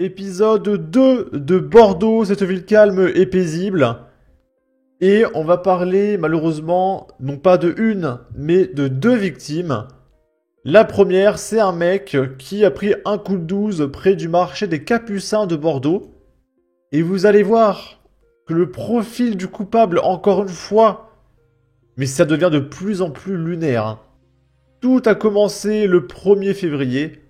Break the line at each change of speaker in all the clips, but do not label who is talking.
Épisode 2 de Bordeaux, cette ville calme et paisible. Et on va parler malheureusement, non pas de une, mais de deux victimes. La première, c'est un mec qui a pris un coup de 12 près du marché des Capucins de Bordeaux. Et vous allez voir que le profil du coupable, encore une fois, mais ça devient de plus en plus lunaire, hein. Tout a commencé le 1er février.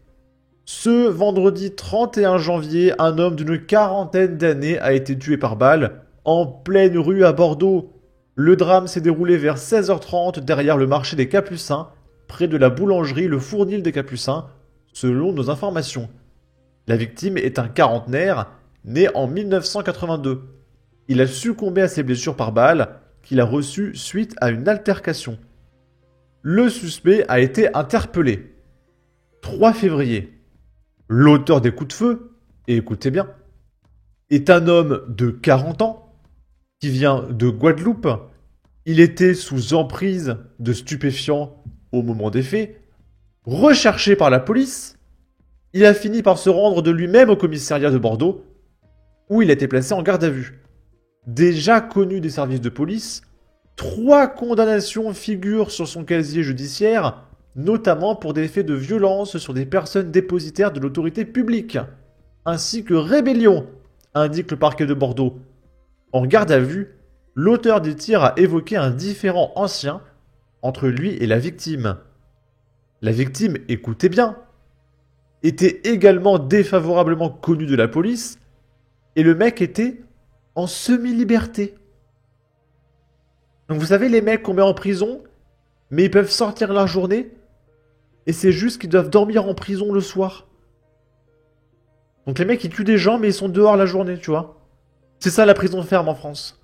Ce vendredi 31 janvier, un homme d'une quarantaine d'années a été tué par balle en pleine rue à Bordeaux. Le drame s'est déroulé vers 16h30 derrière le marché des Capucins, près de la boulangerie Le Fournil des Capucins, selon nos informations. La victime est un quarantenaire, né en 1982. Il a succombé à ses blessures par balle qu'il a reçues suite à une altercation. Le suspect a été interpellé. 3 février. L'auteur des coups de feu, et écoutez bien, est un homme de 40 ans qui vient de Guadeloupe. Il était sous emprise de stupéfiants au moment des faits, recherché par la police. Il a fini par se rendre de lui-même au commissariat de Bordeaux, où il a été placé en garde à vue. Déjà connu des services de police, 3 condamnations figurent sur son casier judiciaire, notamment pour des faits de violence sur des personnes dépositaires de l'autorité publique, ainsi que rébellion, indique le parquet de Bordeaux. En garde à vue, l'auteur des tirs a évoqué un différend ancien entre lui et la victime. La victime, écoutez bien, était également défavorablement connu de la police, et le mec était en semi-liberté. Donc vous savez, les mecs qu'on met en prison, mais ils peuvent sortir la journée, et c'est juste qu'ils doivent dormir en prison le soir. Donc les mecs, ils tuent des gens, mais ils sont dehors la journée, tu vois. C'est ça la prison ferme en France.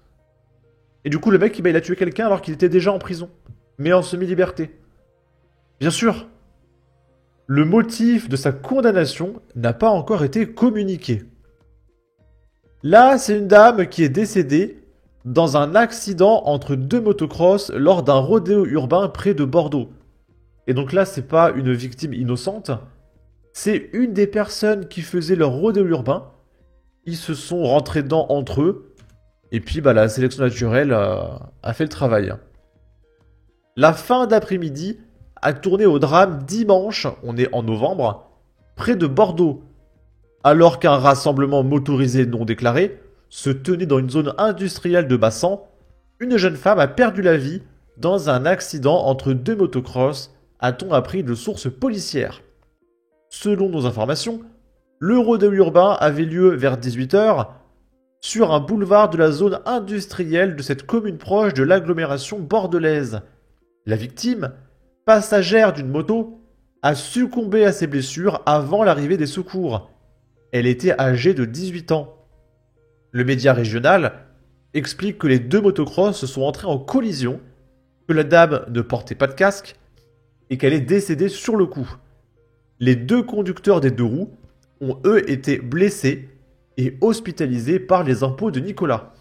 Et du coup, le mec, il a tué quelqu'un alors qu'il était déjà en prison, mais en semi-liberté. Bien sûr, le motif de sa condamnation n'a pas encore été communiqué. Là, c'est une dame qui est décédée dans un accident entre 2 motocross lors d'un rodéo urbain près de Bordeaux. Et donc là, c'est pas une victime innocente, c'est une des personnes qui faisaient leur rodéo urbain. Ils se sont rentrés dedans entre eux, et puis la sélection naturelle a fait le travail. La fin d'après-midi a tourné au drame dimanche, on est en novembre, près de Bordeaux, alors qu'un rassemblement motorisé non déclaré se tenait dans une zone industrielle de Bassan. Une jeune femme a perdu la vie dans un accident entre 2 motocross, a-t-on appris de sources policières. Selon nos informations, le rodéo urbain avait lieu vers 18h sur un boulevard de la zone industrielle de cette commune proche de l'agglomération bordelaise. La victime, passagère d'une moto, a succombé à ses blessures avant l'arrivée des secours. Elle était âgée de 18 ans. Le média régional explique que les 2 motocross sont entrés en collision, que la dame ne portait pas de casque et qu'elle est décédée sur le coup. Les 2 conducteurs des 2 roues ont eux été blessés et hospitalisés par les impôts de Nicolas.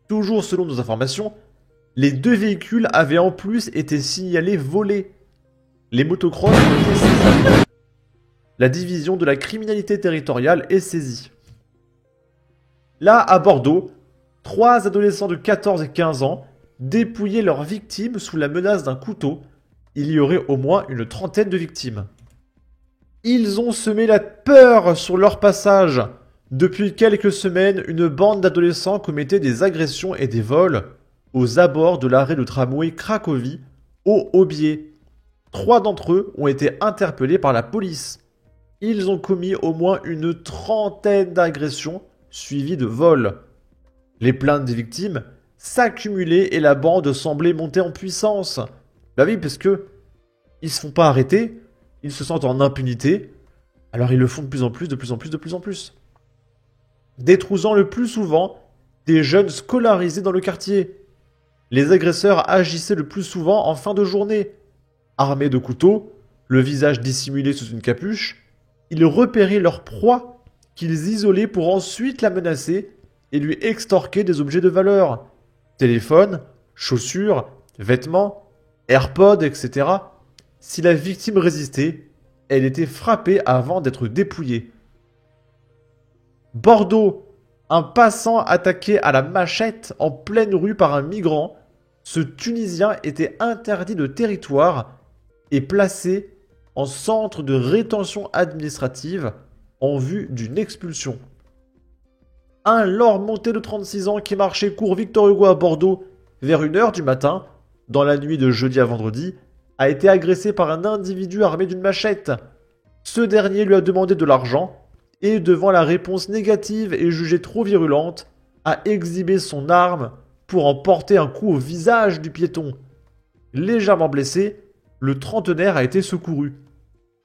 Toujours selon nos informations, les 2 véhicules avaient en plus été signalés volés. Les motocross ont été saisis. La division de la criminalité territoriale est saisie. Là, à Bordeaux, 3 adolescents de 14 et 15 ans dépouillaient leurs victimes sous la menace d'un couteau. Il y aurait au moins une trentaine de victimes. Ils ont semé la peur sur leur passage. Depuis quelques semaines, une bande d'adolescents commettait des agressions et des vols aux abords de l'arrêt de tramway Cracovie, au Aubier. 3 d'entre eux ont été interpellés par la police. Ils ont commis au moins une trentaine d'agressions suivies de vols. Les plaintes des victimes s'accumulaient et la bande semblait monter en puissance. Bah oui, parce que ils se font pas arrêter, ils se sentent en impunité, alors ils le font de plus en plus, de plus en plus, de plus en plus. Détruisant le plus souvent des jeunes scolarisés dans le quartier. Les agresseurs agissaient le plus souvent en fin de journée. Armés de couteaux, le visage dissimulé sous une capuche, ils repéraient leur proie qu'ils isolaient pour ensuite la menacer et lui extorquer des objets de valeur. Téléphone, chaussures, vêtements, AirPods, etc. Si la victime résistait, elle était frappée avant d'être dépouillée. Bordeaux, un passant attaqué à la machette en pleine rue par un migrant. Ce Tunisien était interdit de territoire et placé en centre de rétention administrative en vue d'une expulsion. Un lord monté de 36 ans qui marchait cours Victor Hugo à Bordeaux vers 1h du matin, dans la nuit de jeudi à vendredi, a été agressé par un individu armé d'une machette. Ce dernier lui a demandé de l'argent et, devant la réponse négative et jugée trop virulente, a exhibé son arme pour en porter un coup au visage du piéton. Légèrement blessé, le trentenaire a été secouru.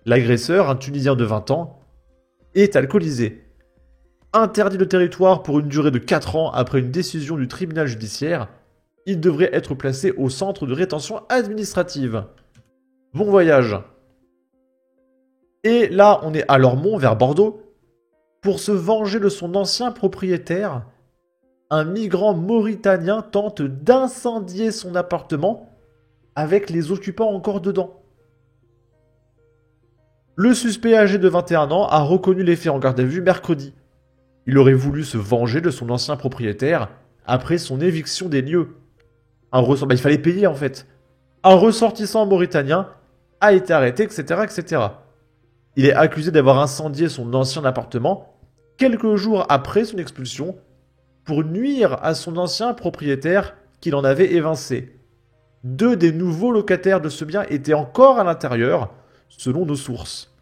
L'agresseur, un Tunisien de 20 ans, est alcoolisé. Interdit de territoire pour une durée de 4 ans après une décision du tribunal judiciaire, il devrait être placé au centre de rétention administrative. Bon voyage. Et là, on est à Lormont, vers Bordeaux. Pour se venger de son ancien propriétaire, un migrant mauritanien tente d'incendier son appartement avec les occupants encore dedans. Le suspect âgé de 21 ans a reconnu les faits en garde à vue mercredi. Il aurait voulu se venger de son ancien propriétaire après son éviction des lieux. Il fallait payer en fait. Un ressortissant mauritanien a été arrêté, etc., etc. Il est accusé d'avoir incendié son ancien appartement quelques jours après son expulsion pour nuire à son ancien propriétaire qu'il en avait évincé. 2 des nouveaux locataires de ce bien étaient encore à l'intérieur, selon nos sources.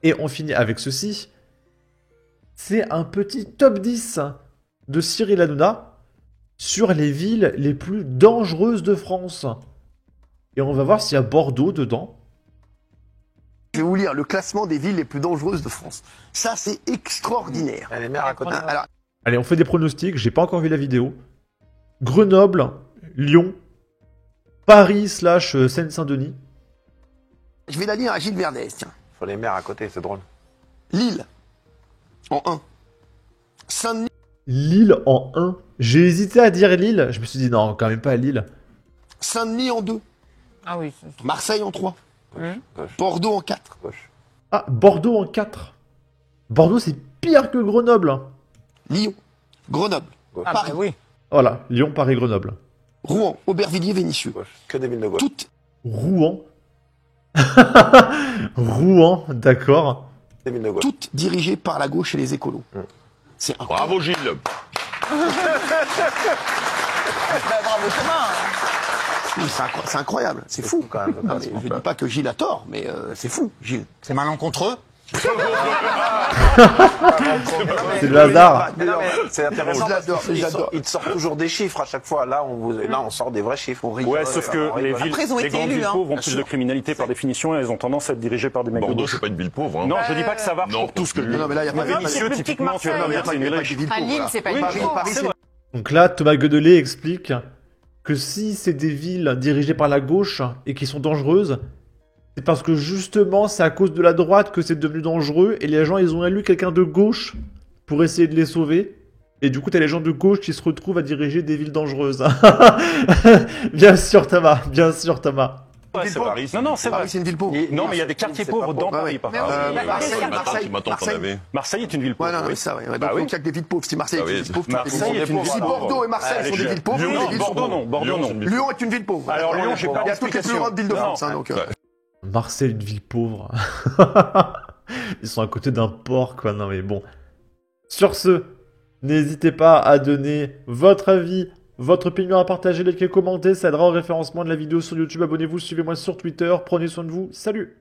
Et on finit avec ceci. C'est un petit top 10 de Cyril Hanouna sur les villes les plus dangereuses de France. Et on va voir s'il y a Bordeaux dedans.
Je vais vous lire le classement des villes les plus dangereuses de France. Ça, c'est extraordinaire.
Elle est mère à côté.
Alors,
Allez, on fait des pronostics, j'ai pas encore vu la vidéo. Grenoble, Lyon, Paris / Seine-Saint-Denis.
je vais la lire à Gilles Verdez, tiens.
Faut les mères à côté, c'est drôle.
Lille, en 1. Saint-Denis,
Lille en 1. J'ai hésité à dire Lille, je me suis dit non, quand même pas Lille.
Saint-Denis en 2.
Ah oui.
Marseille en 3.
Gauche,
Bordeaux en 4.
gauche.
Ah, Bordeaux en 4. Bordeaux c'est pire que Grenoble.
Lyon, Grenoble,
Ah
Paris,
bah oui.
Voilà, Lyon, Paris, Grenoble.
Rouen, Aubervilliers, Vénissieux.
Gauche. Que des villes de gauche.
Toutes,
Rouen. Rouen, d'accord.
Des villes de gauche.
toutes dirigées par la gauche et les écolos. C'est incroyable.
Bravo Gilles.
Bravo Thomas.
Oui, c'est incroyable, c'est fou.
Quand même.
Non, mais je ne dis pas que Gilles a tort, mais c'est fou, Gilles.
C'est malencontreux.
C'est le hasard.
Mais non, mais c'est intéressant.
Je l'adore,
parce qu'il
j'adore.
il te sort toujours des chiffres à chaque fois. Là, on sort des vrais chiffres. On rigole.
Ouais, sauf que les villes,
Après, ils ont
les
été
grandes
élus,
villes
hein.
pauvres ont plus de criminalité par définition et elles ont tendance à être dirigées par des mecs de
Bordeaux,
gauche.
c'est pas une ville pauvre. Hein.
Non, je dis pas que ça marche
Non,
pour tous que
Non, mais là, il n'y a pas de
Vénissieux,
plus petit que
typiquement, tu vas
Marseille.
me dire, c'est une ville riche.
À Lille, c'est pas une
Paris,
ville.
Paris, c'est
Donc là, Thomas Godelet explique que si c'est des villes dirigées par la gauche et qui sont dangereuses, c'est parce que justement c'est à cause de la droite que c'est devenu dangereux et les gens ils ont élu quelqu'un de gauche pour essayer de les sauver. Et du coup t'as les gens de gauche qui se retrouvent à diriger des villes dangereuses. Bien sûr Thomas, bien sûr Thomas.
Ouais, c'est Paris. Non, non, c'est vrai.
Paris, c'est une ville pauvre.
Non, mais il y a des quartiers
C'est
pauvres
pas
dans
pauvre.
Paris,
Ouais,
par
ouais.
exemple.
Mais oui,
Marseille,
Ma tante,
Marseille,
ma tante en
Marseille.
avait.
Marseille est une ville
Ouais,
pauvre.
non,
oui.
mais ça, ouais. Donc,
Bah
il
oui.
n'y a que des villes pauvres. Si Marseille
Ah oui,
est une ville pauvre,
Marseille est une ville
si
pauvre.
Bordeaux et Marseille sont des villes pauvres,
Lyon,
les villes sont
Bordeaux,
pauvres.
non. Bordeaux,
Lyon,
non.
c'est une ville
Lyon est une ville pauvre.
Alors, Lyon, j'ai pas
Il y a toutes les plus
d'explication.
grandes villes de France. hein, donc,
Marseille, une ville pauvre. Ils sont à côté d'un port quoi, non mais bon. Sur ce, n'hésitez pas à donner votre avis, votre opinion, à partager, liker, commenter, ça aidera au référencement de la vidéo sur YouTube. Abonnez-vous, suivez-moi sur Twitter, prenez soin de vous, salut!